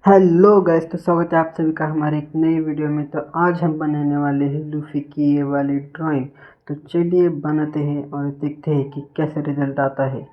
Hello guys, तो स्वागत है आप सभी का हमारे एक नई वीडियो में। तो आज हम बनाने वाले हैं लूफी की ये वाली ड्राइंग। तो चलिए बनाते हैं और देखते हैं कि कैसे रिजल्ट आता है।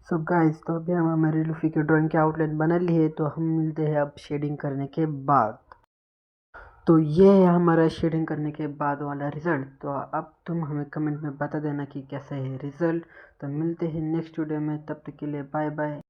सो गाइस, तो अभी हम हमारी लूफी की ड्राइंग की आउटलाइन बना ली है, तो हम मिलते हैं अब शेडिंग करने के बाद। तो ये है हमारा शेडिंग करने के बाद वाला रिज़ल्ट। तो अब तुम हमें कमेंट में बता देना कि कैसा है रिज़ल्ट। तो मिलते हैं नेक्स्ट वीडियो में, तब तक के लिए बाय बाय।